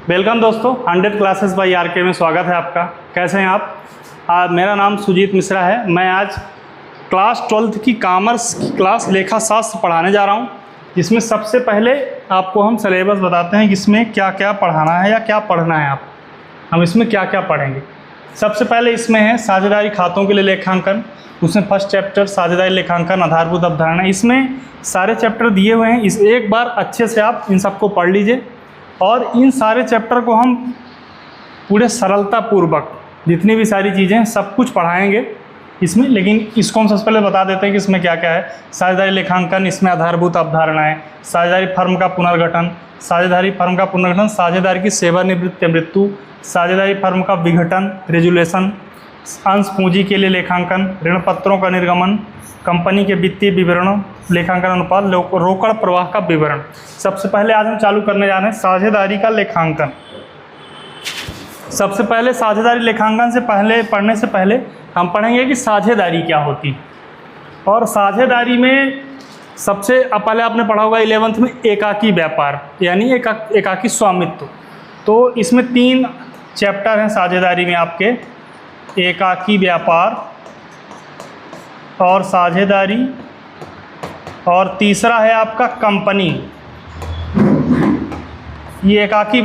Welcome दोस्तों, 100 classes bye R K में स्वागत है आपका। कैसे हैं आप? मेरा नाम सुजीत मिश्रा है। मैं आज क्लास 12th की कॉमर्स की क्लास लेखा शास्त्र पढ़ाने जा रहा हूं, जिसमें सबसे पहले आपको हम सिलेबस बताते हैं कि इसमें क्या क्या पढ़ाना है या क्या पढ़ना है। हम इसमें क्या क्या पढ़ेंगे। सबसे पहले इसमें है साझेदारी खातों के लिए लेखांकन। उसमें फर्स्ट चैप्टर साझेदारी लेखांकन आधारभूत अवधारणा। इसमें सारे चैप्टर दिए हुए हैं। इस एक बार अच्छे से आप इन सबको पढ़ लीजिए और इन सारे चैप्टर को हम पूरे सरलता पूर्वक जितनी भी सारी चीज़ें हैं सब कुछ पढ़ाएंगे इसमें। लेकिन इसको हम सबसे पहले बता देते हैं कि इसमें क्या क्या है। साझेदारी लेखांकन, इसमें आधारभूत अवधारणाएं, साझेदारी फर्म का पुनर्गठन, साझेदारी फर्म का पुनर्गठन, साझेदारी की सेवानिवृत्ति मृत्यु, साझेदारी फर्म का विघटन रेजुलेशन, अंश पूंजी के लिए लेखांकन, ऋण पत्रों का निर्गमन, कंपनी के वित्तीय विवरणों, लेखांकन अनुपात, रोकड़ प्रवाह का विवरण। सबसे पहले आज हम चालू करने जा रहे हैं साझेदारी का लेखांकन। सबसे पहले साझेदारी लेखांकन से पढ़ने से पहले हम पढ़ेंगे कि साझेदारी क्या होती है। और साझेदारी में सबसे पहले आपने पढ़ा होगा 11th में एकाकी व्यापार यानी एकाकी स्वामित्व। तो इसमें 3 चैप्टर हैं साझेदारी में आपके, एकाकी व्यापार और साझेदारी, और तीसरा है आपका कंपनी। ये एकाकी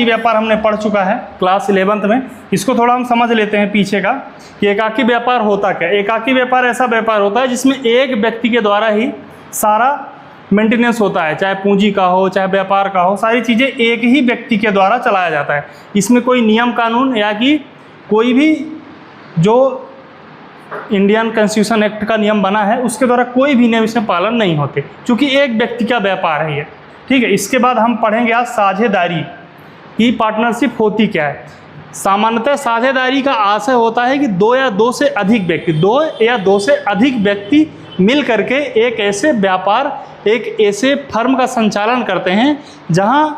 व्यापार हमने पढ़ चुका है क्लास 11th में। इसको थोड़ा हम समझ लेते हैं पीछे का कि एकाकी व्यापार होता क्या। एकाकी व्यापार ऐसा व्यापार होता है जिसमें एक व्यक्ति के द्वारा ही सारा मेंटेनेंस होता है, चाहे पूंजी का हो चाहे व्यापार का हो, सारी चीज़ें एक ही व्यक्ति के द्वारा चलाया जाता है। इसमें कोई नियम कानून या कि कोई भी जो इंडियन कॉन्स्टिट्यूशन एक्ट का नियम बना है उसके द्वारा कोई भी नियम इसमें पालन नहीं होते, क्योंकि एक व्यक्ति का व्यापार है ये। ठीक है, इसके बाद हम पढ़ेंगे आज साझेदारी की पार्टनरशिप होती क्या है। सामान्यतः साझेदारी का आशय होता है कि 2 या 2 से अधिक व्यक्ति मिल करके एक ऐसे व्यापार, एक ऐसे फर्म का संचालन करते हैं जहां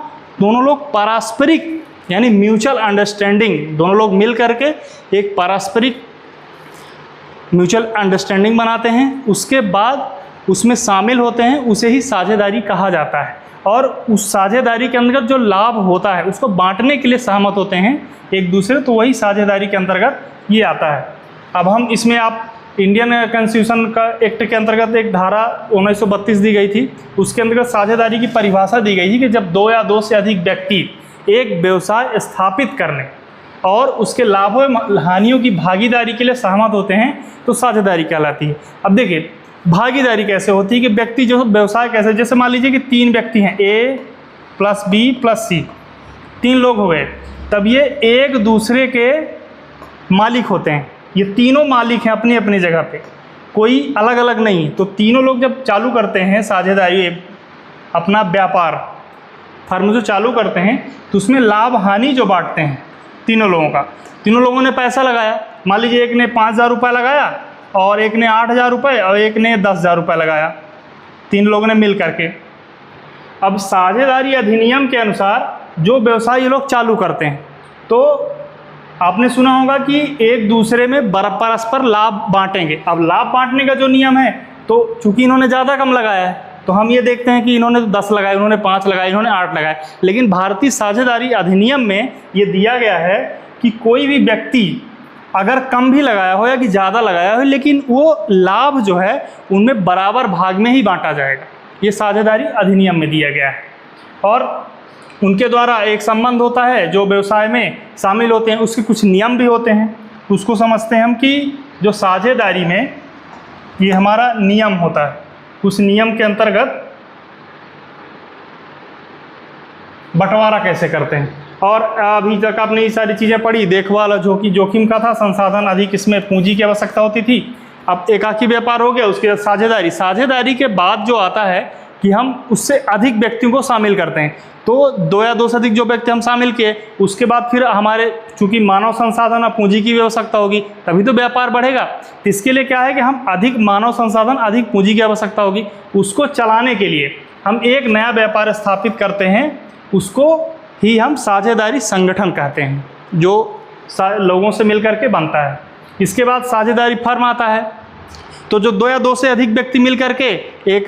दोनों लोग पारस्परिक यानी म्यूचुअल अंडरस्टैंडिंग, दोनों लोग मिल करके एक पारस्परिक म्यूचुअल अंडरस्टैंडिंग बनाते हैं, उसके बाद उसमें शामिल होते हैं, उसे ही साझेदारी कहा जाता है। और उस साझेदारी के अंतर्गत जो लाभ होता है उसको बांटने के लिए सहमत होते हैं एक दूसरे, तो वही साझेदारी के अंतर्गत ये आता है। अब हम इसमें आप इंडियन कॉन्स्टिट्यूशन का एक्ट के अंतर्गत एक धारा 1932 दी गई थी, उसके अंतर्गत साझेदारी की परिभाषा दी गई थी कि जब 2 या 2 से अधिक व्यक्ति एक व्यवसाय स्थापित करने और उसके लाभों हानियों की भागीदारी के लिए सहमत होते हैं तो साझेदारी कहलाती है। अब देखिए भागीदारी कैसे होती है कि व्यक्ति जो व्यवसाय कैसे, जैसे मान लीजिए कि 3 व्यक्ति हैं, A + B + C, 3 लोग हो गए, तब ये एक दूसरे के मालिक होते हैं। ये तीनों मालिक हैं अपनी अपनी जगह पे, कोई अलग अलग नहीं। तो तीनों लोग जब चालू करते हैं साझेदारी, अपना व्यापार फर्म जो चालू करते हैं तो उसमें लाभ हानि जो बांटते हैं तीनों लोगों का, तीनों लोगों ने पैसा लगाया। मान लीजिए एक ने 5,000 रुपये लगाया और एक ने 8,000 रुपये और एक ने 10,000 रुपये लगाया, 3 लोगों ने मिल करके। अब साझेदारी अधिनियम के अनुसार जो व्यवसाय ये लोग चालू करते हैं तो आपने सुना होगा कि एक दूसरे में परस्पर लाभ बांटेंगे। अब लाभ बांटने का जो नियम है, तो चूंकि इन्होंने ज़्यादा कम लगाया है तो हम ये देखते हैं कि इन्होंने 10 लगाए, इन्होंने 5 लगाए, इन्होंने 8 लगाए। लेकिन भारतीय साझेदारी अधिनियम में ये दिया गया है कि कोई भी व्यक्ति अगर कम भी लगाया हो या कि ज़्यादा लगाया हो, लेकिन वो लाभ जो है उनमें बराबर भाग में ही बांटा जाएगा। ये साझेदारी अधिनियम में दिया गया है। और उनके द्वारा एक संबंध होता है जो व्यवसाय में शामिल होते हैं, उसके कुछ नियम भी होते हैं। उसको समझते हैं हम कि जो साझेदारी में ये हमारा नियम होता है, उस नियम के अंतर्गत बंटवारा कैसे करते हैं। और अभी तक आपने ये सारी चीज़ें पढ़ी, देखभाल और जोखिम का था, संसाधन अधिक, इसमें पूंजी की आवश्यकता होती थी। अब एकाकी व्यापार हो गया, उसके बाद साझेदारी के बाद जो आता है कि हम उससे अधिक व्यक्तियों को शामिल करते हैं। तो 2 या 2 से अधिक जो व्यक्ति हम शामिल किए, उसके बाद फिर हमारे चूँकि मानव संसाधन और पूंजी की भी आवश्यकता होगी, तभी तो व्यापार बढ़ेगा। तो इसके लिए क्या है कि हम अधिक मानव संसाधन, अधिक पूंजी की आवश्यकता होगी, उसको चलाने के लिए हम एक नया व्यापार स्थापित करते हैं, उसको ही हम साझेदारी संगठन कहते हैं, जो लोगों से मिल करके बनता है। इसके बाद साझेदारी फर्म आता है। तो जो 2 या 2 से अधिक व्यक्ति मिल करके एक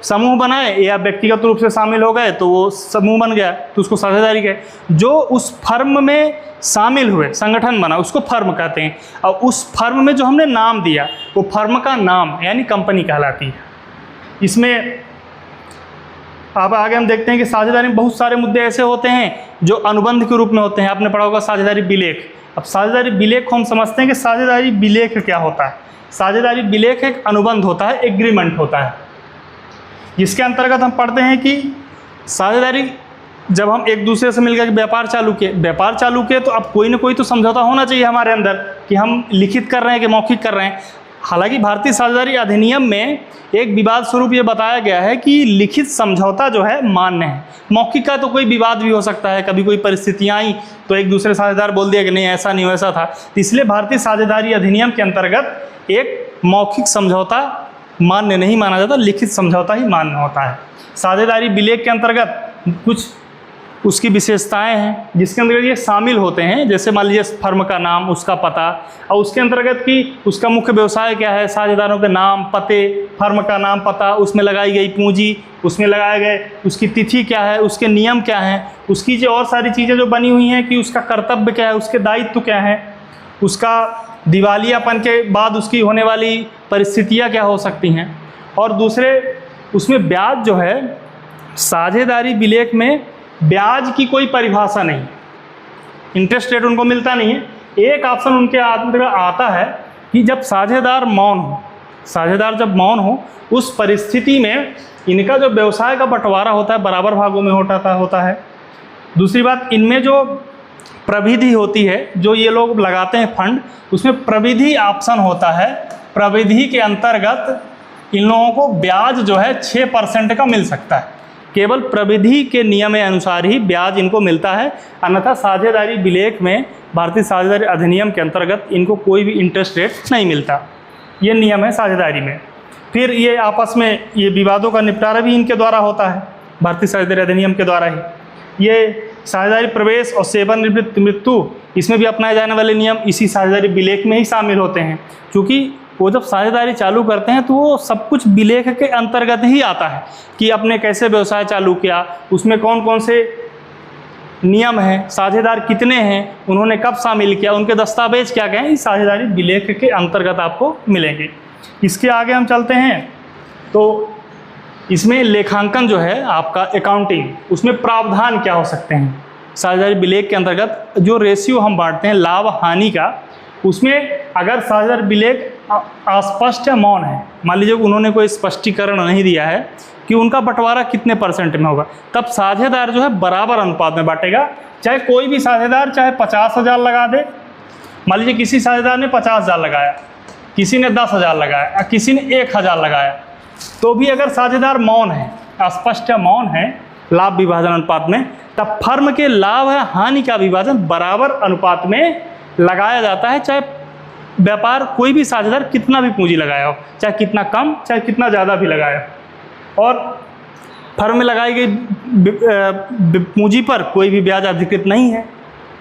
समूह बनाए या व्यक्तिगत रूप से शामिल हो गए तो वो समूह बन गया, तो उसको साझेदारी कहे। जो उस फर्म में शामिल हुए, संगठन बना, उसको फर्म कहते हैं। और उस फर्म में जो हमने नाम दिया वो फर्म का नाम यानी कंपनी कहलाती है। इसमें अब आगे हम देखते हैं कि साझेदारी में बहुत सारे मुद्दे ऐसे होते हैं जो अनुबंध के रूप में होते हैं। आपने पढ़ा होगा साझेदारी विलेख। अब साझेदारी विलेख को हम समझते हैं कि साझेदारी विलेख क्या होता है। साझेदारी विलेख एक अनुबंध होता है, एग्रीमेंट होता है, जिसके अंतर्गत हम पढ़ते हैं कि साझेदारी जब हम एक दूसरे से मिलकर व्यापार चालू किए तो अब कोई ना कोई तो समझौता होना चाहिए हमारे अंदर कि हम लिखित कर रहे हैं कि मौखिक कर रहे हैं। हालांकि भारतीय साझेदारी अधिनियम में एक विवाद स्वरूप ये बताया गया है कि लिखित समझौता जो है मान्य है, मौखिक का तो कोई विवाद भी हो सकता है। कभी कोई परिस्थितियाँ आई तो एक दूसरे साझेदार बोल दिया कि नहीं ऐसा नहीं वैसा था, तो इसलिए भारतीय साझेदारी अधिनियम के अंतर्गत एक मौखिक समझौता मान्य नहीं माना जाता, लिखित समझौता ही मान्य होता है। साझेदारी विलेख के अंतर्गत कुछ उसकी विशेषताएं हैं जिसके अंतर्गत ये शामिल होते हैं, जैसे मान लीजिए फर्म का नाम, उसका पता, और उसके अंतर्गत कि उसका मुख्य व्यवसाय क्या है, साझेदारों के नाम, पते, फर्म का नाम, पता, उसमें लगाई गई पूंजी, उसमें लगाए गए उसकी तिथि क्या है, उसके नियम क्या हैं, उसकी जो और सारी चीज़ें जो बनी हुई हैं कि उसका कर्तव्य क्या है, उसके दायित्व क्या हैं, उसका दिवालियापन के बाद उसकी होने वाली परिस्थितियाँ क्या हो सकती हैं। और दूसरे उसमें ब्याज जो है, साझेदारी विलेख में ब्याज की कोई परिभाषा नहीं, इंटरेस्ट रेट उनको मिलता नहीं है। एक ऑप्शन उनके अंतर्गत आता है कि जब साझेदार मौन हो, साझेदार जब मौन हो उस परिस्थिति में इनका जो व्यवसाय का बंटवारा होता है बराबर भागों में होता है। दूसरी बात, इनमें जो प्रविधि होती है, जो ये लोग लगाते हैं फंड, उसमें प्रविधि ऑप्शन होता है। प्रविधि के अंतर्गत इन लोगों को ब्याज जो है 6% का मिल सकता है, केवल प्रविधि के नियम के अनुसार ही ब्याज इनको मिलता है, अन्यथा साझेदारी विलेख में भारतीय साझेदारी अधिनियम के अंतर्गत इनको कोई भी इंटरेस्ट रेट नहीं मिलता। ये नियम है साझेदारी में। फिर ये आपस में ये विवादों का निपटारा भी इनके द्वारा होता है, भारतीय साझेदारी अधिनियम के द्वारा ही। ये साझेदारी प्रवेश और सेवन निवृत्ति मृत्यु, इसमें भी अपनाए जाने वाले नियम इसी साझेदारी विलेख में ही शामिल होते हैं, क्योंकि वो जब साझेदारी चालू करते हैं तो वो सब कुछ विलेख के अंतर्गत ही आता है कि आपने कैसे व्यवसाय चालू किया, उसमें कौन कौन से नियम हैं, साझेदार कितने हैं, उन्होंने कब शामिल किया, उनके दस्तावेज क्या क्या हैं, इस साझेदारी विलेख के अंतर्गत आपको मिलेंगे। इसके आगे हम चलते हैं तो इसमें लेखांकन जो है आपका अकाउंटिंग, उसमें प्रावधान क्या हो सकते हैं। साझेदारी विलेख के अंतर्गत जो रेशियो हम बांटते हैं लाभ हानि का, उसमें अगर साझेदारी विलेख अस्पष्ट या मौन है, मान लीजिए उन्होंने कोई स्पष्टीकरण नहीं दिया है कि उनका बंटवारा कितने % में होगा, तब साझेदार जो है बराबर अनुपात में बांटेगा। चाहे कोई भी साझेदार चाहे 50,000 लगा दे, मान लीजिए किसी साझेदार ने 50,000 लगाया, किसी ने 10,000 लगाया, किसी ने 1,000 लगाया, तो भी अगर साझेदार मौन है, अस्पष्ट या मौन है लाभ विभाजन अनुपात में, तब फर्म के लाभ या हानि का विभाजन बराबर अनुपात में लगाया जाता है, चाहे व्यापार कोई भी साझेदार कितना भी पूंजी लगाया हो, चाहे कितना कम चाहे कितना ज़्यादा भी लगाया हो। और फर्म में लगाई गई पूंजी पर कोई भी ब्याज अधिकृत नहीं है।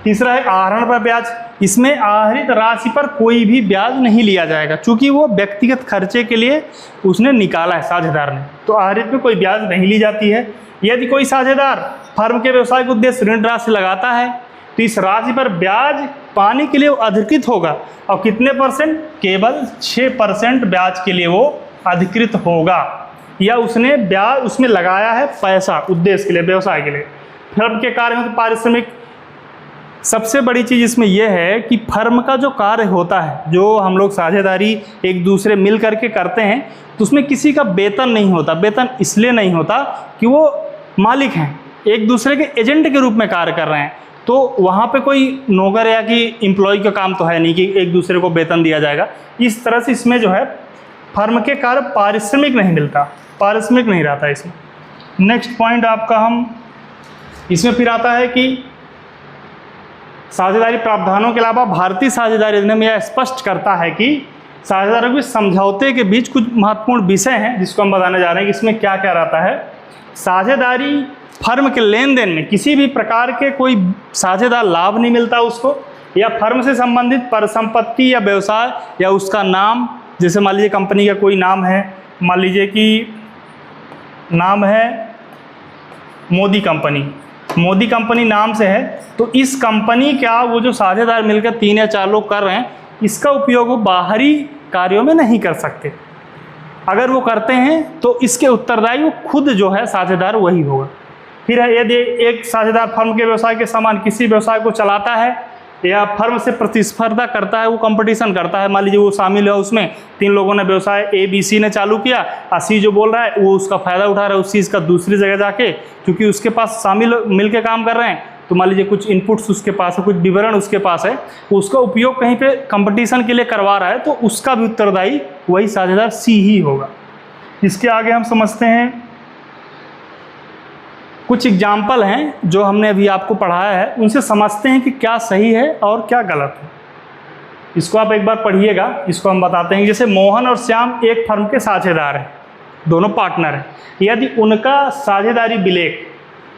तीसरा है आहरण पर ब्याज, इसमें आहरित राशि पर कोई भी ब्याज नहीं लिया जाएगा, क्योंकि वो व्यक्तिगत खर्चे के लिए उसने निकाला है साझेदार ने, तो आहरित में कोई ब्याज नहीं ली जाती है। यदि कोई साझेदार फर्म के व्यवसायिक उद्देश्य ऋण राशि लगाता है तो इस राशि पर ब्याज पाने के लिए वो अधिकृत होगा, और कितने %? केवल 6% ब्याज के लिए वो अधिकृत होगा, या उसने ब्याज उसमें लगाया है पैसा उद्देश्य के लिए, व्यवसाय के लिए। फर्म के कार्य में पारिश्रमिक, सबसे बड़ी चीज़ इसमें यह है कि फर्म का जो कार्य होता है, जो हम लोग साझेदारी एक दूसरे मिल करके करते हैं, तो उसमें किसी का वेतन नहीं होता। वेतन इसलिए नहीं होता कि वो मालिक हैं, एक दूसरे के एजेंट के रूप में कार्य कर रहे हैं, तो वहाँ पे कोई नौकर या कि एम्प्लॉय का काम तो है नहीं कि एक दूसरे को वेतन दिया जाएगा। इस तरह से इसमें जो है फर्म के कार्य पारिश्रमिक नहीं मिलता, पारिश्रमिक नहीं रहता इसमें। नेक्स्ट पॉइंट आपका हम इसमें फिर आता है कि साझेदारी प्रावधानों के अलावा भारतीय साझेदारी अधिनियम यह स्पष्ट करता है कि साझेदारों के समझौते के बीच कुछ महत्वपूर्ण विषय हैं जिसको हम बताने जा रहे हैं कि इसमें क्या क्या रहता है। साझेदारी फर्म के लेन देन में किसी भी प्रकार के कोई साझेदार लाभ नहीं मिलता उसको, या फर्म से संबंधित परिसंपत्ति या व्यवसाय या उसका नाम, जैसे मान लीजिए कंपनी का कोई नाम है, मान लीजिए कि नाम है मोदी कंपनी, मोदी कंपनी नाम से है। तो इस कंपनी का वो जो साझेदार मिलकर 3 या 4 लोग कर रहे हैं, इसका उपयोग वो बाहरी कार्यों में नहीं कर सकते। अगर वो करते हैं तो इसके उत्तरदायी वो खुद जो है साझेदार वही होगा। फिर है, यदि एक साझेदार फर्म के व्यवसाय के समान किसी व्यवसाय को चलाता है या फर्म से प्रतिस्पर्धा करता है, वो कंपटीशन करता है, मान लीजिए वो शामिल है उसमें, 3 लोगों ने व्यवसाय ABC ने चालू किया, सी जो बोल रहा है वो उसका फ़ायदा उठा रहा है उस चीज़ का दूसरी जगह जाके, क्योंकि उसके पास शामिल मिल के काम कर रहे हैं, तो मान लीजिए कुछ इनपुट्स उसके पास है, कुछ विवरण उसके पास है, उसका उपयोग कहीं पे कंपटीशन के लिए करवा रहा है, तो उसका भी उत्तरदायी वही साझेदार C ही होगा। इसके आगे हम समझते हैं कुछ एग्जाम्पल हैं जो हमने अभी आपको पढ़ाया है, उनसे समझते हैं कि क्या सही है और क्या गलत है। इसको आप एक बार पढ़िएगा, इसको हम बताते हैं। जैसे मोहन और श्याम एक फर्म के साझेदार हैं, दोनों पार्टनर हैं। यदि उनका साझेदारी विलेख,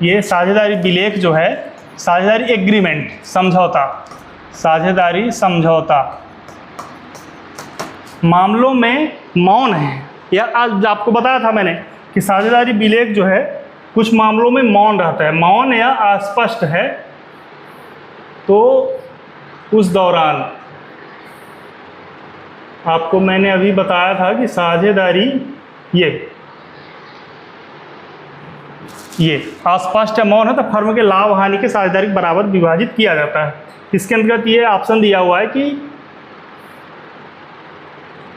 ये साझेदारी विलेख जो है, साझेदारी एग्रीमेंट, समझौता, साझेदारी समझौता मामलों में मौन है, या आज आपको बताया था मैंने कि साझेदारी विलेख जो है कुछ मामलों में मौन रहता है, मौन या अस्पष्ट है, तो उस दौरान आपको मैंने अभी बताया था कि साझेदारी ये अस्पष्ट या मौन है तो फर्म के लाभ हानि के साझेदारी बराबर विभाजित किया जाता है। इसके अंतर्गत ये ऑप्शन दिया हुआ है कि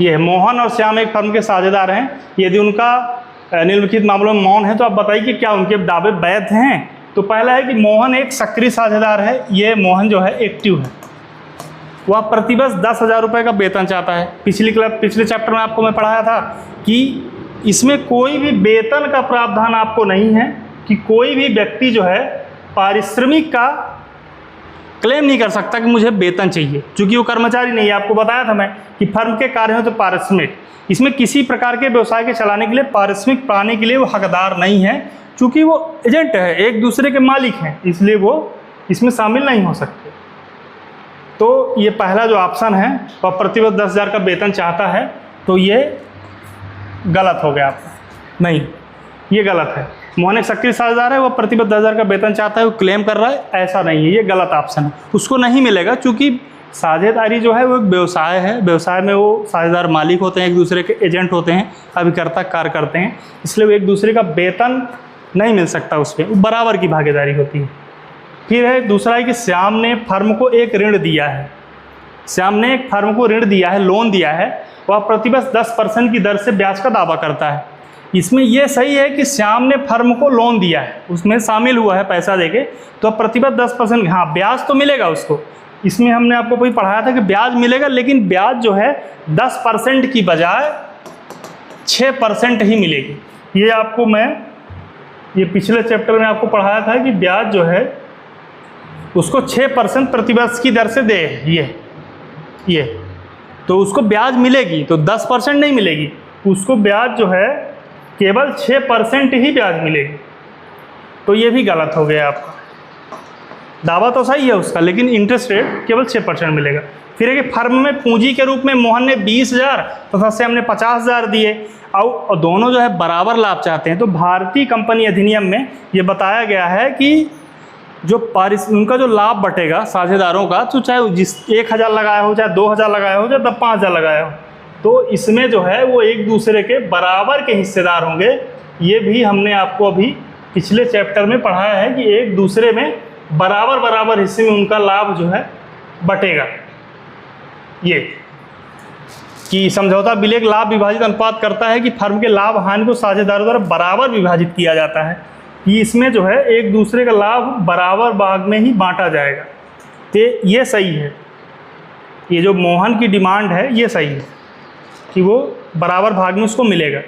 ये मोहन और श्याम एक फर्म के साझेदार हैं, यदि उनका निम्नलिखित मामलों में मौन है तो आप बताइए कि क्या उनके दावे वैध हैं। तो पहला है कि मोहन एक सक्रिय साझेदार है, ये मोहन जो है एक्टिव है, वह प्रतिवर्ष 10,000 रुपये का वेतन चाहता है। पिछले चैप्टर में आपको मैं पढ़ाया था कि इसमें कोई भी वेतन का प्रावधान आपको नहीं है, कि कोई भी व्यक्ति जो है पारिश्रमिक का क्लेम नहीं कर सकता कि मुझे वेतन चाहिए, क्योंकि वो कर्मचारी नहीं है। आपको बताया था मैं कि फर्म के कार्य हैं तो पारिश्रमिक, इसमें किसी प्रकार के व्यवसाय के चलाने के लिए पारिश्रमिक पाने के लिए वो हकदार नहीं है, क्योंकि वो एजेंट है, एक दूसरे के मालिक हैं, इसलिए वो इसमें शामिल नहीं हो सकते। तो ये पहला जो ऑप्शन है वह प्रतिवर्ष 10,000 का वेतन चाहता है, तो ये गलत हो गया आपका, नहीं ये गलत है। मोहन एक सक्रिय साझेदार है, वह प्रतिवर्ष 10,000 का वेतन चाहता है, वो क्लेम कर रहा है, ऐसा नहीं है, ये गलत ऑप्शन है, उसको नहीं मिलेगा। क्योंकि साझेदारी जो है वो एक व्यवसाय है, व्यवसाय में वो साझेदार मालिक होते हैं, एक दूसरे के एजेंट होते हैं, अभिकर्ता कार्य करते हैं, इसलिए वो एक दूसरे का वेतन नहीं मिल सकता, उसमें वो बराबर की भागीदारी होती है। फिर है दूसरा है कि श्याम ने फर्म को एक ऋण दिया है, श्याम ने एक फर्म को ऋण दिया है, लोन दिया है, वह प्रतिवर्ष 10% की दर से ब्याज का दावा करता है। इसमें यह सही है कि श्याम ने फर्म को लोन दिया है, उसमें शामिल हुआ है पैसा देके, तो प्रतिवर्ष 10%, हाँ ब्याज तो मिलेगा उसको। इसमें हमने आपको कोई पढ़ाया था कि ब्याज मिलेगा, लेकिन ब्याज जो है 10% की बजाय 6% ही मिलेगी। ये आपको मैं ये पिछले चैप्टर में आपको पढ़ाया था कि ब्याज जो है उसको 6% प्रतिवर्ष की दर से दे, ये तो उसको ब्याज मिलेगी, तो 10% नहीं मिलेगी, उसको ब्याज जो है केवल 6% ही ब्याज मिलेगी। तो ये भी गलत हो गया आपका, दावा तो सही है उसका, लेकिन इंटरेस्ट रेट केवल 6% मिलेगा। फिर है कि फर्म में पूंजी के रूप में मोहन ने 20,000 तथा श्याम ने 50,000 दिए, और दोनों जो है बराबर लाभ चाहते हैं। तो भारतीय कंपनी अधिनियम में ये बताया गया है कि जो उनका जो लाभ बटेगा साझेदारों का, तो चाहे जिस 1,000 लगाया हो, चाहे 2,000 लगाया हो, चाहे 5,000 लगाया हो, तो इसमें जो है वो एक दूसरे के बराबर के हिस्सेदार होंगे। ये भी हमने आपको अभी पिछले चैप्टर में पढ़ाया है कि एक दूसरे में बराबर हिस्से में उनका लाभ जो है बटेगा। ये कि समझौता विलेख लाभ विभाजित अनुपात करता है कि फर्म के लाभ हानि को साझेदारों द्वारा बराबर विभाजित किया जाता है, कि इसमें जो है एक दूसरे का लाभ बराबर भाग में ही बांटा जाएगा। तो ये सही है, ये जो मोहन की डिमांड है ये सही है कि वो बराबर भाग में उसको मिलेगा।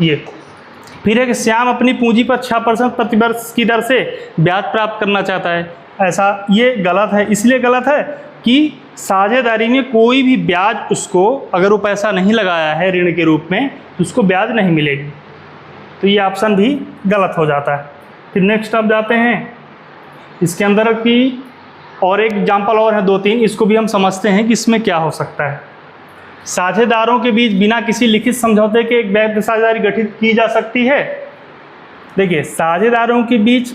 ये फिर है कि श्याम अपनी पूंजी पर 6% प्रतिवर्ष की दर से ब्याज प्राप्त करना चाहता है, ऐसा ये गलत है। इसलिए गलत है कि साझेदारी में कोई भी ब्याज उसको, अगर वो पैसा नहीं लगाया है ऋण के रूप में, तो उसको ब्याज नहीं मिलेगी। तो ये ऑप्शन भी गलत हो जाता है। फिर नेक्स्ट आप जाते हैं, इसके अंदर की और एक एग्जाम्पल और है 2-3, इसको भी हम समझते हैं कि इसमें क्या हो सकता है। साझेदारों के बीच बिना किसी लिखित समझौते के एक वैध साझेदारी गठित की जा सकती है। देखिए, साझेदारों के बीच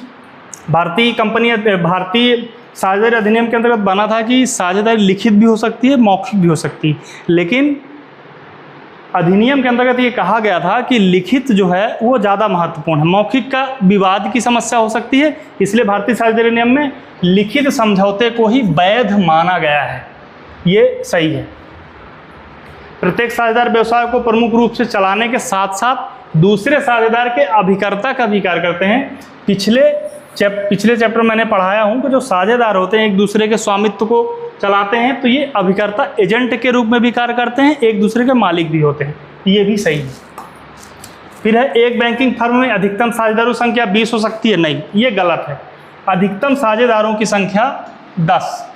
भारतीय साझेदारी अधिनियम के अंतर्गत बना था कि साझेदारी लिखित भी हो सकती है, मौखिक भी हो सकती है, लेकिन अधिनियम के अंतर्गत ये कहा गया था कि लिखित जो है वो ज़्यादा महत्वपूर्ण है, मौखिक का विवाद की समस्या हो सकती है, इसलिए भारतीय साझेदारी अधिनियम में लिखित समझौते को ही वैध माना गया है। ये सही है। प्रत्येक साझेदार व्यवसाय को प्रमुख रूप से चलाने के साथ साथ दूसरे साझेदार के अभिकर्ता का भी कार्य करते हैं। पिछले चैप्टर मैंने पढ़ाया हूँ कि जो साझेदार होते हैं एक दूसरे के स्वामित्व को चलाते हैं, तो ये अभिकर्ता एजेंट के रूप में भी कार्य करते हैं, एक दूसरे के मालिक भी होते हैं, ये भी सही है। फिर है, एक बैंकिंग फर्म में अधिकतम साझेदारों की संख्या 20 हो सकती है। नहीं, ये गलत है। अधिकतम साझेदारों की संख्या 10,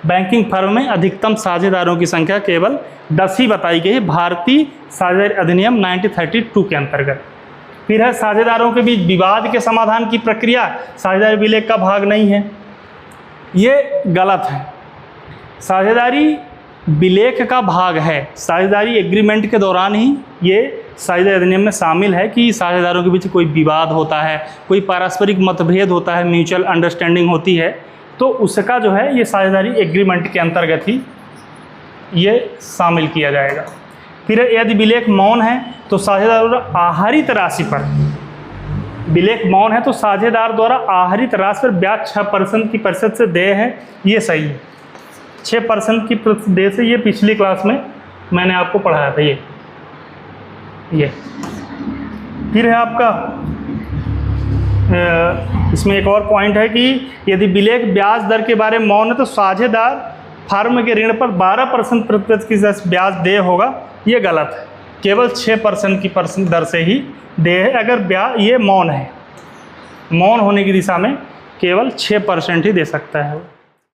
बैंकिंग फर्म में अधिकतम साझेदारों की संख्या केवल 10 ही बताई गई है भारतीय साझेदारी अधिनियम 1932 के अंतर्गत। फिर है, साझेदारों के बीच विवाद के समाधान की प्रक्रिया साझेदारी विलेख का भाग नहीं है। ये गलत है। साझेदारी विलेख का भाग है। साझेदारी एग्रीमेंट के दौरान ही ये साझेदारी अधिनियम में शामिल है कि साझेदारों के बीच कोई विवाद होता है, कोई पारस्परिक मतभेद होता है, म्यूचुअल अंडरस्टैंडिंग होती है, तो उसका जो है ये साझेदारी एग्रीमेंट के अंतर्गत ही ये शामिल किया जाएगा। फिर यदि विलेख मौन है तो साझेदार द्वारा आहरित राशि पर, विलेख मौन है तो साझेदार द्वारा आहरित राशि पर ब्याज 6% की प्रतिशत से देय है। ये सही है, 6% की देय से, ये पिछली क्लास में मैंने आपको पढ़ाया था। ये फिर है आपका इसमें एक और पॉइंट है कि यदि विलेख ब्याज दर के बारे में मौन है तो साझेदार फर्म के ऋण पर 12% प्रतिशत की ब्याज देय होगा। ये गलत है, केवल 6% की दर से ही देय है। अगर ब्याज ये मौन है, मौन होने की दिशा में केवल 6% ही दे सकता है।